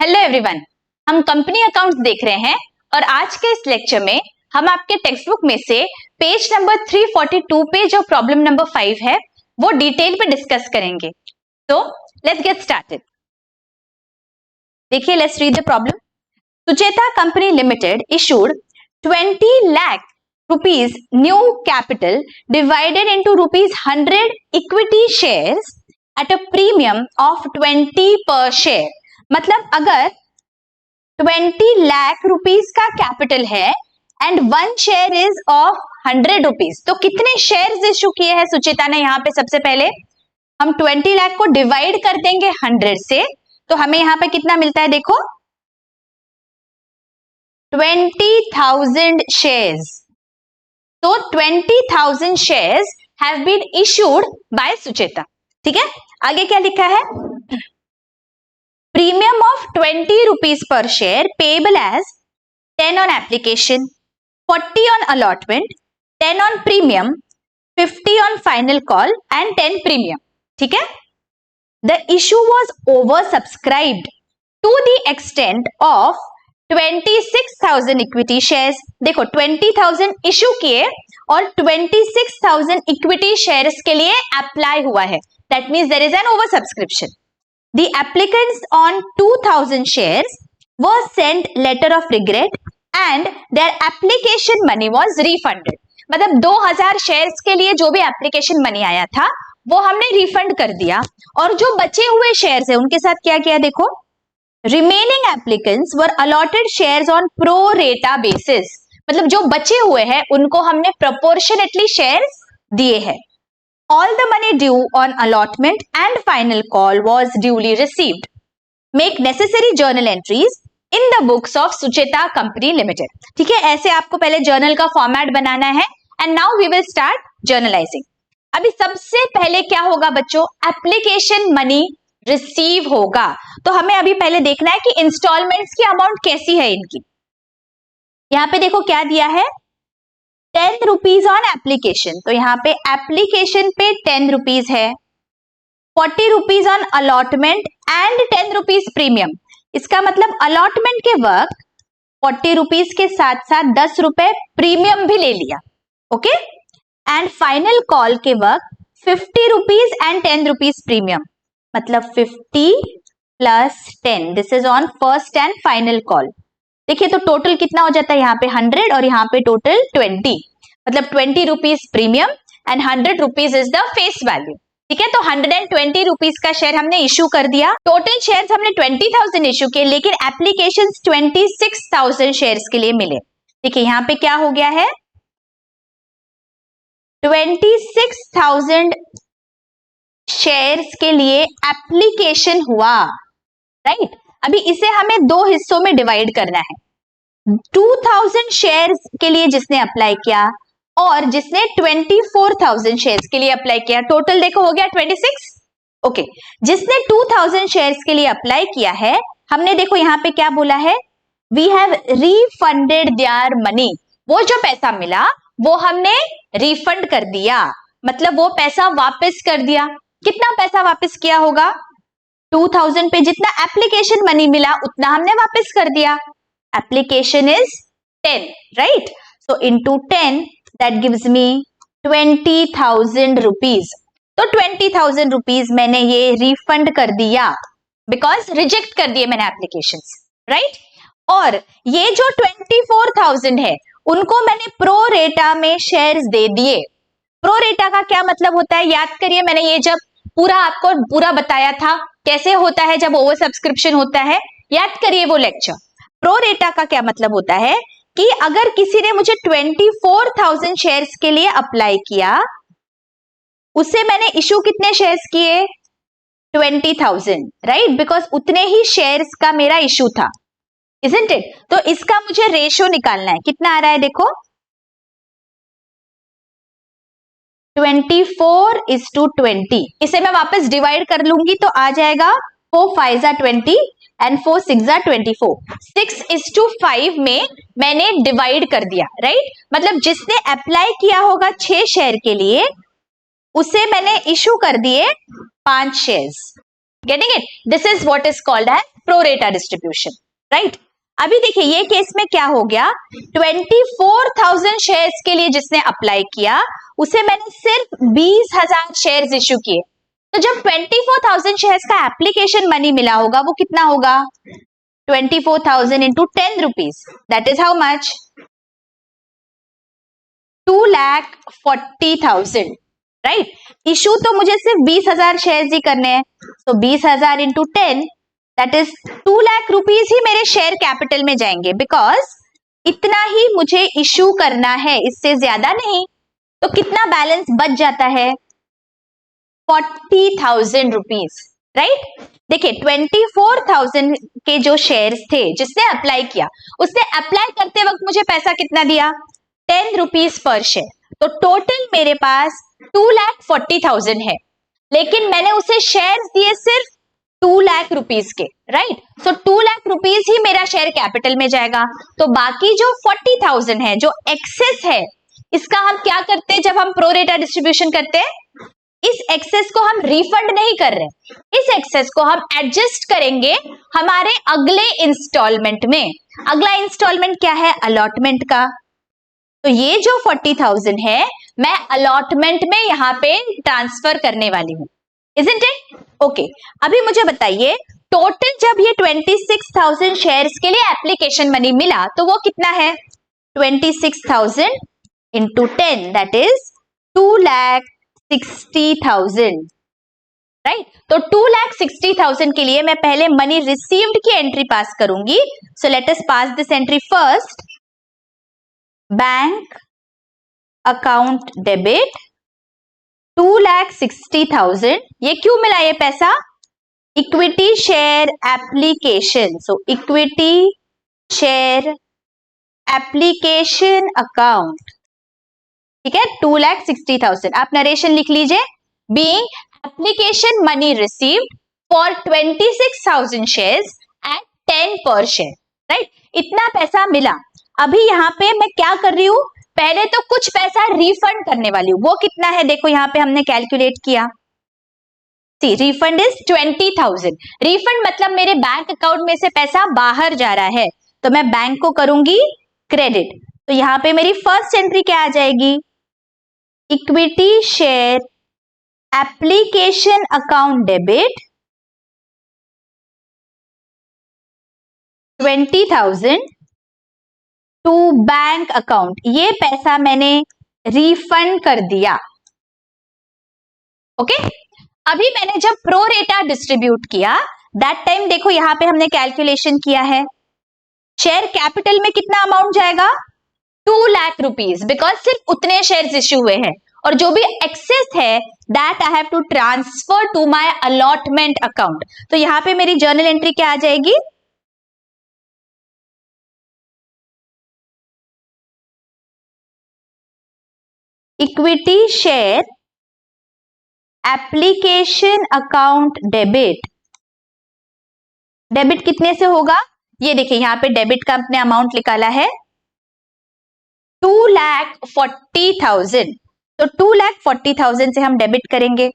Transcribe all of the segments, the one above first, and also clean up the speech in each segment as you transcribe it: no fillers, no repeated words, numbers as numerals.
Hello everyone, हम company accounts देख रहे हैं और आज के इस लेक्चर में हम आपके टेक्स्ट बुक में से पेज नंबर 342 पे जो प्रॉब्लम नंबर 5 है वो डिटेल पे डिस्कस करेंगे। तो लेट्स गेट स्टार्टेड। देखिए, let's read the problem. Sucheta company limited issued 20 lakh rupees new capital divided into rupees 100 equity shares at a premium of 20 per share। मतलब अगर 20 लाख रुपीस का कैपिटल है and 1 share is of 100 rupees, तो कितने shares issue किए हैं सुचेता ने? यहाँ पे सबसे पहले हम 20 लाख को डिवाइड कर देंगे 100 से, तो हमें यहाँ पे कितना मिलता है? देखो 20,000 शेयर्स। तो 20,000 shares have been issued by Sucheta. ठीक है, आगे क्या लिखा है? Premium of 20 rupees per share payable as 10 on application, 40 on allotment, 10 on premium, 50 on final call and 10 premium. ठीक है? The issue was oversubscribed to the extent of 26,000 equity shares। देखो 20,000 issue किए और 26,000 इक्विटी शेयर्स के लिए apply हुआ है। That means there is an oversubscription. The applicants on 2,000 shares were sent letter of regret and their application money was refunded। मतलब 2,000 shares के लिए जो भी एप्लीकेशन मनी आया था वो हमने रिफंड कर दिया, और जो बचे हुए शेयर्स है उनके साथ क्या किया? देखो, remaining applicants were allotted shares on pro रेटा बेसिस। मतलब जो बचे हुए हैं उनको हमने प्रोपोर्शनेटली शेयर्स दिए हैं। All the money due on allotment and final call was duly received. Make necessary journal entries in the books of Sucheta Company Limited। ठीक है, ऐसे आपको पहले जर्नल का फॉर्मेट बनाना है and now we will start journalizing। अभी सबसे पहले क्या होगा बच्चों? एप्लीकेशन मनी रिसीव होगा। तो हमें अभी पहले देखना है कि इंस्टॉलमेंट्स की अमाउंट कैसी है इनकी। यहाँ पे देखो क्या दिया है, 10 रुपीज ऑन एप्लीकेशन। तो यहाँ पे एप्लीकेशन पे 10 रुपीज है, 40 rupees on allotment and 10 rupees premium. इसका मतलब अलॉटमेंट के वक्त 40 रुपीज के साथ साथ 10 रुपए प्रीमियम भी ले लिया। ओके, एंड फाइनल कॉल के वक्त 50 रुपीज एंड 10 रुपीज प्रीमियम, मतलब 50 plus 10। This is on first and final call. देखिए तो टोटल कितना हो जाता है यहाँ पे 100 और यहाँ पे टोटल 20, मतलब 20 rupees premium and 100 rupees is the face value. ठीक है, तो 120 रुपीज का शेयर हमने इश्यू कर दिया। टोटल शेयर्स हमने 20,000 इश्यू किए, लेकिन एप्लीकेशंस 26,000 शेयर्स के लिए मिले। देखिए यहाँ पे क्या हो गया है, 26,000 शेयर्स के लिए एप्लीकेशन हुआ, राइट। अभी इसे हमें दो हिस्सों में डिवाइड करना है। 2,000 शेयर्स के लिए जिसने अप्लाई किया और जिसने 24,000 शेयर्स के लिए अप्लाई किया। टोटल देखो हो गया 26। ओके, जिसने 2,000 शेयर्स के लिए अप्लाई किया है, हमने देखो यहाँ पे क्या बोला है, we have refunded their money. वो जो पैसा मिला वो हमने रिफंड कर दिया, मतलब वो पैसा वापस कर दिया। कितना पैसा वापस किया होगा? 2,000 पे जितना एप्लीकेशन मनी मिला उतना हमने वापस कर दिया। Application is 10, right. So into 10 that gives me 20,000 rupees. तो 20,000 रुपीज मैंने ये रिफंड कर दिया, बिकॉज रिजेक्ट कर दिए मैंने एप्लीकेशंस, राइट। और ये जो 24,000 है उनको मैंने प्रो रेटा में शेयर्स दे दिए। प्रो रेटा का क्या मतलब होता है? याद करिए, मैंने ये जब आपको पूरा बताया था कैसे होता है जब ओवर सब्सक्रिप्शन होता है, याद करिए वो लेक्चर। प्रो रेटा का क्या मतलब होता है कि अगर किसी ने मुझे 24,000 शेयर्स के लिए अप्लाई किया, उसे मैंने इशू कितने शेयर्स किए? 20,000, राइट, बिकॉज उतने ही शेयर्स का मेरा इशू था, इजंट इट। तो इसका मुझे रेशियो निकालना है। कितना आ रहा है देखो, 24:20। इसे मैं वापस डिवाइड कर लूंगी तो आ जाएगा 4 5 20 एंड 4 6 24। 6:5 में मैंने डिवाइड कर दिया, राइट। मतलब जिसने अप्लाई किया होगा 6 शेयर के लिए, उसे मैंने इशू कर दिए 5 shares. Getting it? This is what is called as pro rata distribution, right? अभी देखिए ये केस में क्या हो गया, 24,000 शेयर्स के लिए जिसने अप्लाई किया उसे मैंने सिर्फ 20,000 शेयर्स इश्यू किए। तो जब 24,000 शेयर्स का एप्लीकेशन मनी मिला होगा वो कितना होगा, 24,000 into 10 rupees, that is how much, 2,40,000, right? Issue तो मुझे सिर्फ 20,000 शेयर्स ही करने हैं, तो 20,000 into 10 that is 2 lakh rupees ही मेरे शेयर कैपिटल में जाएंगे, बिकॉज इतना ही मुझे इशू करना है, इससे ज्यादा नहीं। तो कितना बैलेंस बच जाता है, 40,000 रुपीज, राइट? देखिए 24,000 के जो शेयर्स थे जिसने अप्लाई किया, उसने अप्लाई करते वक्त मुझे पैसा कितना दिया, 10 रुपीज पर शेयर। तो टोटल मेरे पास 2,40,000 है, लेकिन मैंने उसे शेयर्स दिए सिर्फ 2 लाख रुपीज के, राइट? सो 2 लाख रुपीज ही मेरा शेयर कैपिटल में जाएगा। तो बाकी जो 40,000 है, जो एक्सेस है, इसका हम क्या करते हैं जब हम प्रोरेटा डिस्ट्रीब्यूशन करते हैं, इस एक्सेस को हम रिफंड नहीं कर रहे, इस एक्सेस को हम एडजस्ट करेंगे हमारे अगले इंस्टॉलमेंट में। अगला इंस्टॉलमेंट क्या है, अलॉटमेंट का। तो ये जो 40,000 है मैं अलॉटमेंट में यहां पे ट्रांसफर करने वाली हूं, इजंट इट? ओके, अभी मुझे बताइए टोटल जब ये 26,000 शेयर्स के लिए एप्लीकेशन मनी मिला तो वो कितना है, 26,000 इंटू 10 दैट इज 2,60,000, राइट? तो 2,60,000 के लिए मैं पहले मनी रिसीव्ड की एंट्री पास करूंगी। So let us pass this entry first, bank account debit 2,60,000। ये क्यों मिला ये पैसा, इक्विटी शेयर एप्लीकेशन। सो इक्विटी शेयर एप्लीकेशन अकाउंट, ठीक है, 2,60,000। आप नरेशन लिख लीजिए, being application money received for 26,000 shares at 10 पर शेयर, राइट? इतना पैसा मिला। अभी यहाँ पे मैं क्या कर रही हूं, पहले तो कुछ पैसा रिफंड करने वाली हूं। वो कितना है, देखो यहाँ पे हमने कैलकुलेट किया, सी रिफंड इज 20,000। रिफंड मतलब मेरे बैंक अकाउंट में से पैसा बाहर जा रहा है, तो मैं बैंक को करूंगी क्रेडिट। तो यहाँ पे मेरी फर्स्ट एंट्री क्या आ जाएगी, equity share application account debit 20,000 to bank account. ये पैसा मैंने रिफंड कर दिया, ओके? अभी मैंने जब प्रो रेटा डिस्ट्रीब्यूट किया दैट टाइम देखो यहां पे हमने कैलकुलेशन किया है, शेयर कैपिटल में कितना अमाउंट जाएगा, 2 लाख रुपीज, बिकॉज सिर्फ उतने शेयर्स इश्यू हुए हैं, और जो भी एक्सेस है that I have to transfer to my allotment account. तो यहां पे मेरी जर्नल एंट्री क्या आ जाएगी, equity share application account debit. Debit कितने से होगा, ये देखिए यहां पे डेबिट का अपने अमाउंट निकाला है 2,40,000। तो 2,40,000 से हम डेबिट करेंगे,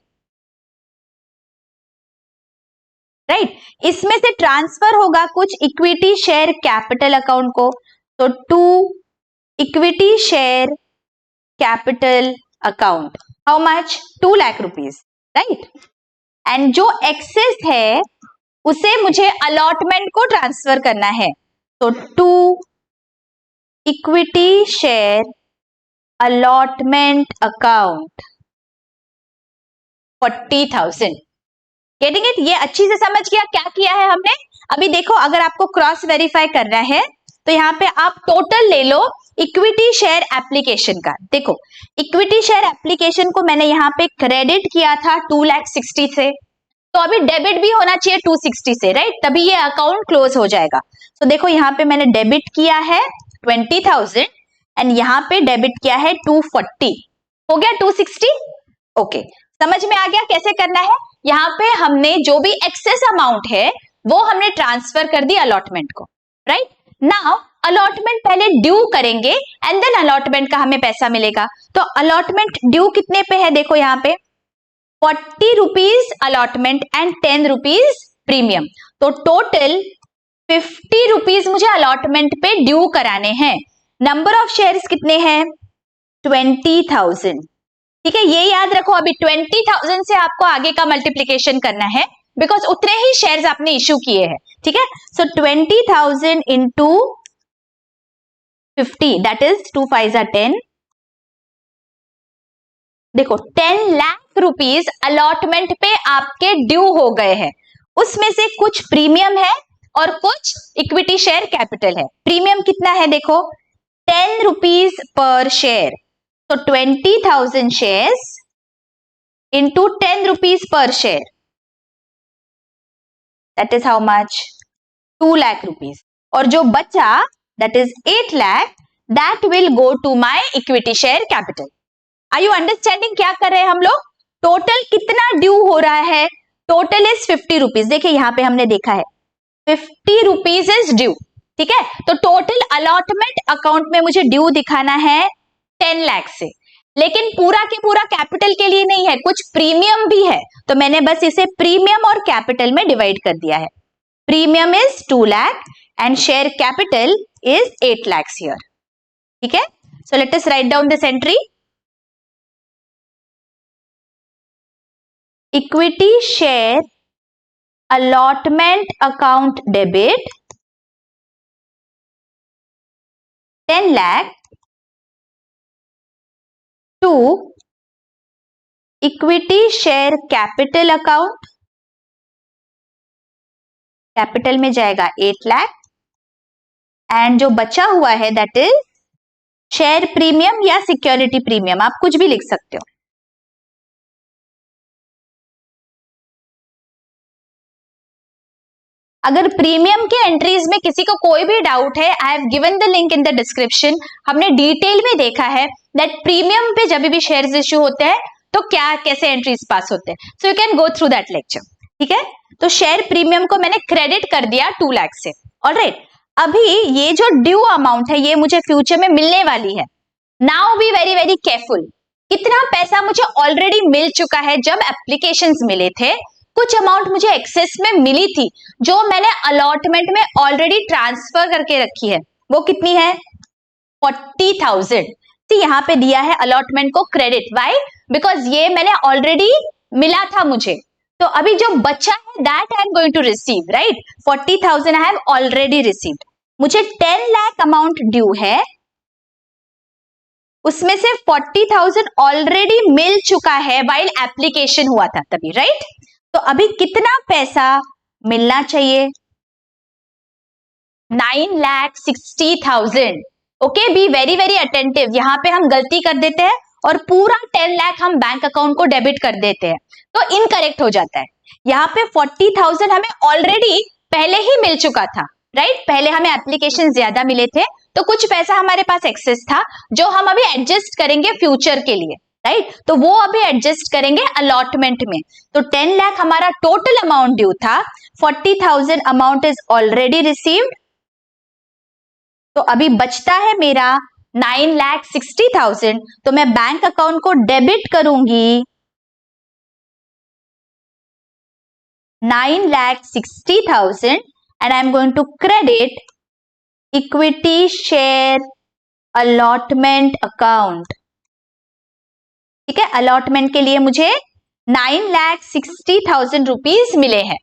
राइट? इसमें से ट्रांसफर होगा कुछ इक्विटी शेयर कैपिटल अकाउंट को, तो 2 equity share capital account, how much, 2 lakh rupees, right? And जो एक्सेस है उसे मुझे अलॉटमेंट को ट्रांसफर करना है, तो 2 equity share allotment account 40,000। Getting it? ये अच्छी से समझ गया क्या किया है हमने? अभी देखो अगर आपको क्रॉस वेरीफाई करना है तो यहाँ पे आप टोटल ले लो इक्विटी शेयर एप्लीकेशन का। देखो इक्विटी शेयर एप्लीकेशन को मैंने यहाँ पे क्रेडिट किया था 2,60,000 से, तो अभी डेबिट भी होना चाहिए 260 से, राइट? तभी ये अकाउंट क्लोज हो जाएगा। तो देखो यहाँ पे मैंने डेबिट किया है 20,000 एंड यहाँ पे डेबिट किया है 240, हो गया 260। ओके, समझ में आ गया कैसे करना है? यहाँ पे हमने जो भी एक्सेस अमाउंट है वो हमने ट्रांसफर कर दी अलॉटमेंट को, राइट? नाउ अलॉटमेंट पहले ड्यू करेंगे एंड देन अलॉटमेंट का हमें पैसा मिलेगा। तो अलॉटमेंट ड्यू कितने पे है, देखो यहाँ पे 40 rupees allotment and 10 rupees premium. तो टोटल 50 रुपीज मुझे अलॉटमेंट पे ड्यू कराने हैं। नंबर ऑफ शेयर्स कितने हैं? 20,000। ठीक है, ये याद रखो, अभी 20,000 से आपको आगे का मल्टीप्लीकेशन करना है बिकॉज उतने ही शेयर्स आपने इश्यू किए हैं। ठीक है, सो 20,000 इंटू 50 दैट इज 2 5 10। देखो 10 लाख रुपीज अलॉटमेंट पे आपके ड्यू हो गए हैं। उसमें से कुछ प्रीमियम है और कुछ इक्विटी शेयर कैपिटल है। प्रीमियम कितना है? देखो 10 रुपीज पर शेयर, तो 20,000 shares into 10 rupees per share, that is how much? 2 lakh rupees. और जो बचा that is 8 lakh, that will go to my equity share capital. Are you understanding क्या कर रहे हैं हम लोग? टोटल कितना ड्यू हो रहा है? Total is 50 rupees. देखिए यहां पे हमने देखा है 50 रुपीज इज ड्यू। ठीक है, तो टोटल अलॉटमेंट अकाउंट में मुझे ड्यू दिखाना है 10 लाख से, लेकिन पूरा के पूरा कैपिटल के लिए नहीं है, कुछ प्रीमियम भी है। तो मैंने बस इसे प्रीमियम और कैपिटल में डिवाइड कर दिया है। Premium is 2 lakh and share capital is 8 lakh here. ठीक है, so let us write down this entry. Equity share allotment account debit 10 lakh to equity share capital account, capital में जाएगा 8 लाख एंड जो बचा हुआ है दैट इज शेयर प्रीमियम या security premium, आप कुछ भी लिख सकते हो। अगर प्रीमियम के एंट्रीज में किसी को कोई भी डाउट है, I have given the link in the description. हमने डिटेल में देखा है दैट प्रीमियम पे जब भी शेयर्स इश्यू होते हैं तो क्या कैसे एंट्रीज पास होते हैं, so you can go through that lecture. ठीक है, तो शेयर प्रीमियम को मैंने क्रेडिट कर दिया 2 लाख से। ऑलराइट, अभी ये जो ड्यू अमाउंट है ये मुझे फ्यूचर में मिलने वाली है। Now be very very careful. कितना पैसा मुझे ऑलरेडी मिल चुका है जब एप्लीकेशंस मिले थे, कुछ अमाउंट मुझे एक्सेस में मिली थी जो मैंने अलॉटमेंट में ऑलरेडी ट्रांसफर करके रखी है। वो कितनी है? 40,000। तो यहाँ पे दिया है अलॉटमेंट को क्रेडिट, वाई? बिकॉज ये मैंने ऑलरेडी मिला था मुझे। तो अभी जो बचा है that I am going to receive, right? 40,000 I have already received. मुझे 10 लाख अमाउंट ड्यू है, उसमें से 40,000 ऑलरेडी मिल चुका है वाइल एप्लीकेशन हुआ था तभी, राइट? तो अभी कितना पैसा मिलना चाहिए? 9,60,000। Okay, be very very attentive. यहां पे हम गलती कर देते हैं और पूरा 10 लाख हम बैंक अकाउंट को डेबिट कर देते हैं तो इनकरेक्ट हो जाता है। यहाँ पे 40,000 हमें ऑलरेडी पहले ही मिल चुका था, राइट? पहले हमें एप्लीकेशन ज्यादा मिले थे तो कुछ पैसा हमारे पास एक्सेस था जो हम अभी एडजस्ट करेंगे फ्यूचर के लिए, राइट? तो वो अभी एडजस्ट करेंगे अलॉटमेंट में। तो 10 लाख हमारा टोटल अमाउंट ड्यू था, 40,000 अमाउंट इज ऑलरेडी रिसीव्ड। तो अभी बचता है मेरा 9,60,000। तो मैं बैंक अकाउंट को डेबिट करूंगी 9,60,000 and I am going to credit equity share allotment account। ठीक है, अलॉटमेंट के लिए मुझे 9,60,000 रुपीज मिले हैं।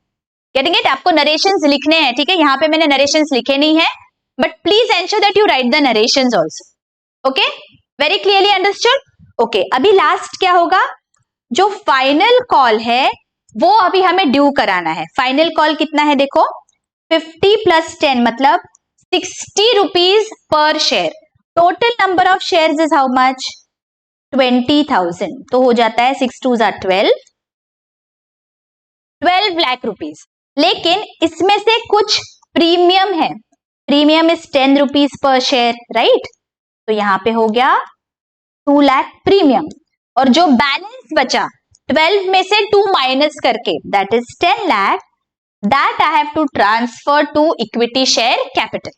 Getting it? आपको नरेशंस लिखने हैं, ठीक है? यहाँ पे मैंने नरेशंस लिखे नहीं है, but please ensure that you right the narrations also. Okay, very clearly understood? Okay, अभी लास्ट क्या होगा? जो फाइनल कॉल है वो अभी हमें ड्यू कराना है। फाइनल कॉल कितना है? देखो 50 + 10 मतलब 60 rupees per share. Total number of shares is how much? 20,000। तो हो जाता है 6 2 12 लाख रुपीज। लेकिन इसमें से कुछ प्रीमियम है, premium is 10 rupees per share, right? तो यहां पे हो गया 2 लाख प्रीमियम और जो बैलेंस बचा 12 में से 2 माइनस करके that is 10 lakh, that I have to transfer to equity share capital.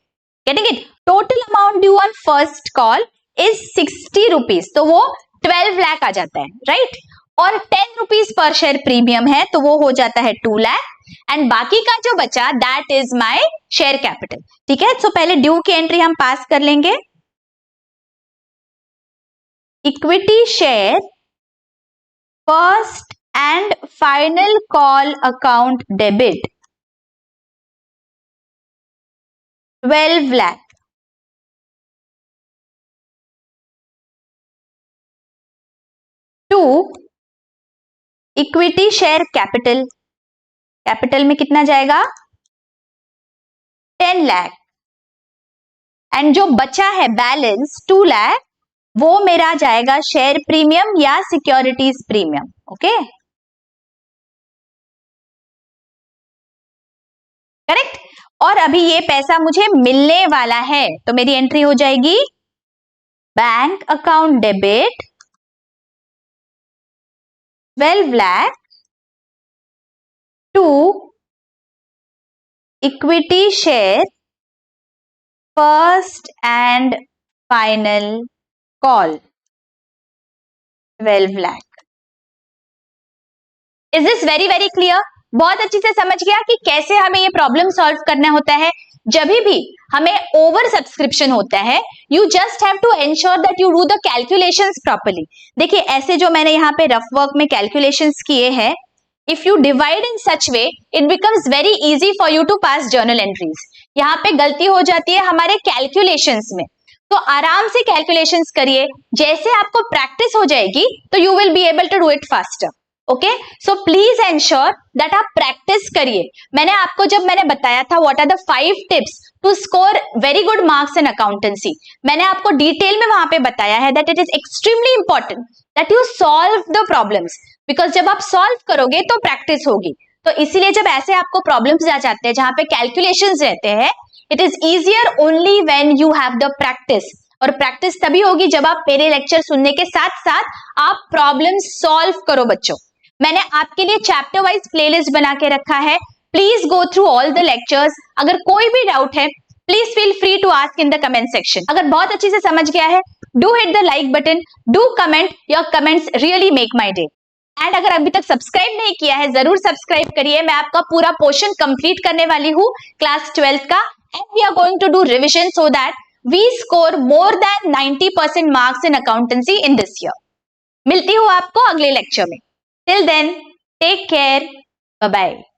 Getting it? Total amount due on first call is 60 rupees, तो वो 12 लाख आ जाता है, राइट? और 10 रुपीज पर शेयर प्रीमियम है तो वो हो जाता है 2 लाख एंड बाकी का जो बचा that is my share capital. ठीक है, सो पहले ड्यू की एंट्री हम पास कर लेंगे। Equity share first and final call account debit 12 lakh. To equity share capital, capital में कितना जाएगा 10 लाख एंड जो बचा है बैलेंस 2 लाख वो मेरा जाएगा शेयर प्रीमियम या सिक्योरिटीज प्रीमियम। Okay, correct. और अभी ये पैसा मुझे मिलने वाला है तो मेरी एंट्री हो जाएगी bank account debit 12 lakh to equity share first and final call 12 lakh. Is this very very clear? बहुत अच्छी से समझ गया कि कैसे हमें ये प्रॉब्लम सॉल्व करना होता है। जब भी हमें ओवर सब्सक्रिप्शन होता है you just have to ensure that you do the calculations properly. देखिए ऐसे जो मैंने यहाँ पे रफ वर्क में कैलकुलेशंस किए हैं, if you divide in such way it becomes very easy for you to pass journal entries. यहाँ पे गलती हो जाती है हमारे कैलकुलेशंस में, तो आराम से कैलकुलेशंस करिए, जैसे आपको प्रैक्टिस हो जाएगी तो you will be able to do it faster. Okay, so please ensure that आप प्रैक्टिस करिए। मैंने बताया था what are the 5 tips to score very good marks in accountancy, मैंने आपको डिटेल में वहां पे बताया है that it is extremely important that you solve the problems, because जब आप सॉल्व करोगे तो प्रैक्टिस होगी। तो इसीलिए जब ऐसे आपको प्रॉब्लम्स आ जाते हैं जहां पे कैलकुलेशंस रहते हैं, it is easier only when you have the practice, और प्रैक्टिस तभी होगी जब आप मेरे लेक्चर सुनने के साथ साथ आप प्रॉब्लम सॉल्व करो बच्चों। मैंने आपके लिए चैप्टर वाइज प्लेलिस्ट बना के रखा है, please go through all the lectures. अगर कोई भी डाउट है please feel free to ask in the comment section. अगर बहुत अच्छी से समझ गया है do hit the like button, do comment, your comments really make my day. And अगर अभी तक सब्सक्राइब नहीं किया है जरूर सब्सक्राइब करिए। मैं आपका पूरा पोर्शन कंप्लीट करने वाली हूँ क्लास 12th का, and we are going to do revision so that we score more than 90% marks in accountancy in this year. मिलती हूँ आपको अगले लेक्चर में। Till then, take care. Bye-bye.